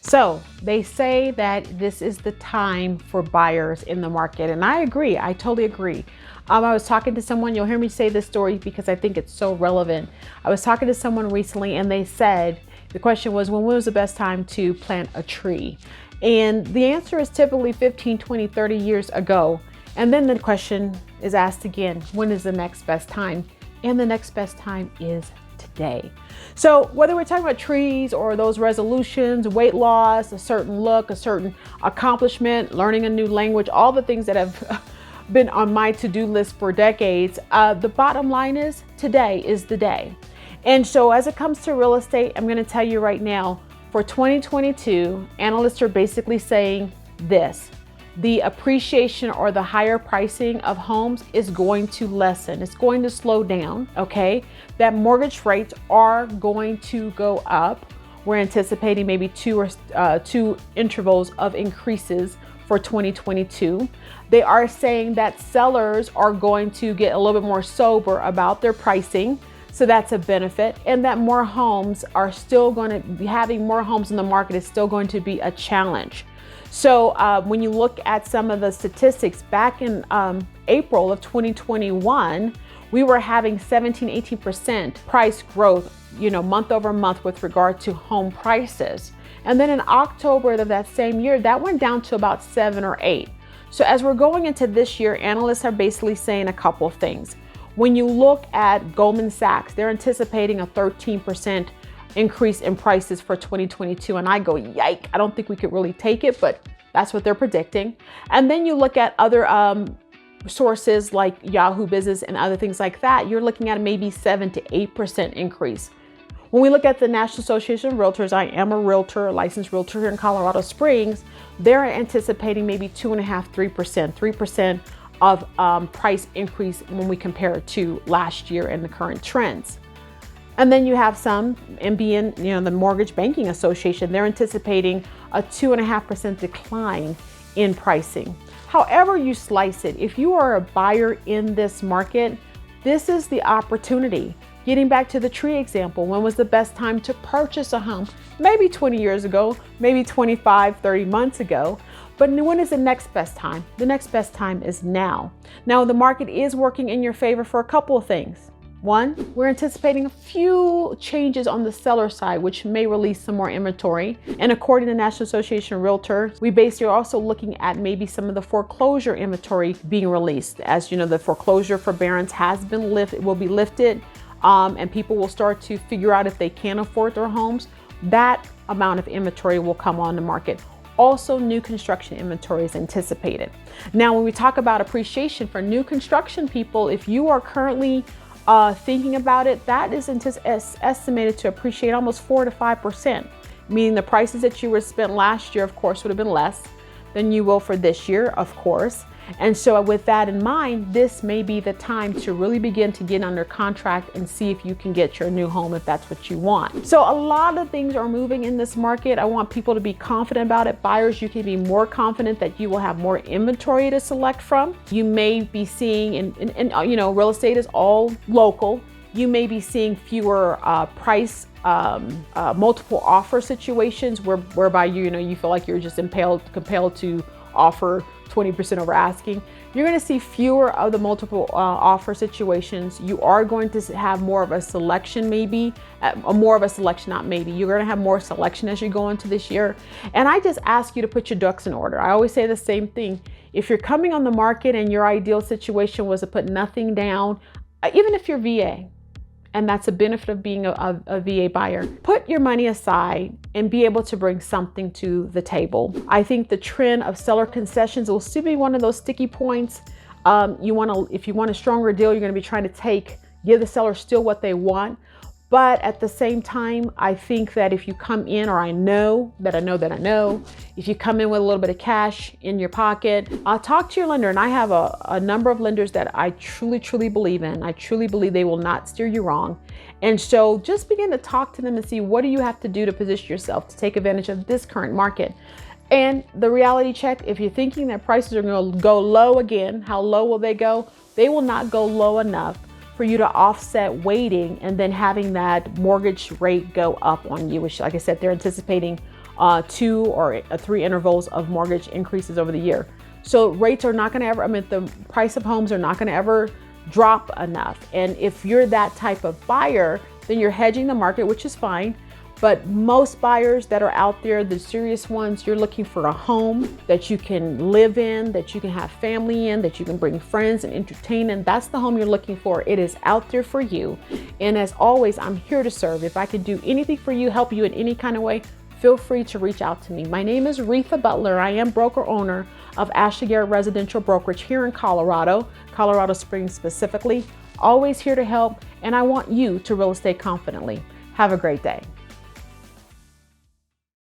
So they say that this is the time for buyers in the market. And I agree. I totally agree. I was talking to someone, you'll hear me say this story because I think it's so relevant. I was talking to someone recently and they said, the question was, when was the best time to plant a tree? And the answer is typically 15, 20, 30 years ago. And then the question is asked again, when is the next best time? And the next best time is today. So whether we're talking about trees or those resolutions, weight loss, a certain look, a certain accomplishment, learning a new language, all the things that have been on my to-do list for decades, the bottom line is today is the day. And so as it comes to real estate, I'm going to tell you right now, for 2022, analysts are basically saying this: the appreciation or the higher pricing of homes is going to lessen. It's going to slow down, okay? That mortgage rates are going to go up. We're anticipating maybe two intervals of increases for 2022. They are saying that sellers are going to get a little bit more sober about their pricing. So that's a benefit, and that more homes are still going to be having more homes in the market is still going to be a challenge. So when you look at some of the statistics back in April of 2021, we were having 17, 18% price growth, month over month with regard to home prices. And then in October of that same year, that went down to about 7 or 8. So as we're going into this year, analysts are basically saying a couple of things. When you look at Goldman Sachs, they're anticipating a 13% increase in prices for 2022. And I go, yike, I don't think we could really take it, but that's what they're predicting. And then you look at other sources like Yahoo Business and other things like that, you're looking at maybe 7 to 8% increase. When we look at the National Association of Realtors, I am a realtor, a licensed realtor here in Colorado Springs, they're anticipating maybe 2.5%, 3% of price increase when we compare it to last year and the current trends. And then you have some MBN, the Mortgage Banking Association, they're anticipating a 2.5% decline in pricing. However you slice it, if you are a buyer in this market, this is the opportunity. Getting back to the tree example, when was the best time to purchase a home? Maybe 20 years ago, maybe 25, 30 months ago. But when is the next best time? The next best time is now. Now, the market is working in your favor for a couple of things. One, we're anticipating a few changes on the seller side, which may release some more inventory. And according to the National Association of Realtors, we basically are also looking at maybe some of the foreclosure inventory being released. As you know, the foreclosure forbearance has been lifted, will be lifted, and people will start to figure out if they can afford their homes. That amount of inventory will come on the market. Also, new construction inventory is anticipated. Now, when we talk about appreciation for new construction people, if you are currently thinking about it, that is estimated to appreciate almost 4 to 5%, meaning the prices that you were spent last year, of course, would have been less than you will for this year, of course. And so with that in mind, this may be the time to really begin to get under contract and see if you can get your new home if that's what you want. So a lot of things are moving in this market. I want people to be confident about it. Buyers, you can be more confident that you will have more inventory to select from. You may be seeing, and real estate is all local. You may be seeing fewer price multiple offer situations whereby you feel like you're just compelled to offer 20% over asking. You're going to see fewer of the multiple offer situations. You are going to have more of a selection, maybe more of a selection, not maybe. You're going to have more selection as you go into this year. And I just ask you to put your ducks in order. I always say the same thing. If you're coming on the market and your ideal situation was to put nothing down, even if you're VA, and that's a benefit of being a VA buyer, put your money aside and be able to bring something to the table. I think the trend of seller concessions will still be one of those sticky points. If you want a stronger deal, you're going to be trying to give the seller still what they want. But at the same time, I think that if you come in, or I know, if you come in with a little bit of cash in your pocket, talk to your lender. And I have a number of lenders that I truly, truly believe in. I truly believe they will not steer you wrong. And so just begin to talk to them and see, what do you have to do to position yourself to take advantage of this current market? And the reality check, if you're thinking that prices are going to go low again, how low will they go? They will not go low enough for you to offset waiting and then having that mortgage rate go up on you, which, like I said, they're anticipating 2 or 3 intervals of mortgage increases over the year. So rates are not going to ever, I mean, the price of homes are not going to ever drop enough. And if you're that type of buyer, then you're hedging the market, which is fine. But most buyers that are out there, the serious ones, you're looking for a home that you can live in, that you can have family in, that you can bring friends and entertain in. That's the home you're looking for. It is out there for you. And as always, I'm here to serve. If I can do anything for you, help you in any kind of way, feel free to reach out to me. My name is Reatha Butler. I am broker owner of Ashley Garrett Residential Brokerage here in Colorado Springs specifically. Always here to help, and I want you to real estate confidently. Have a great day.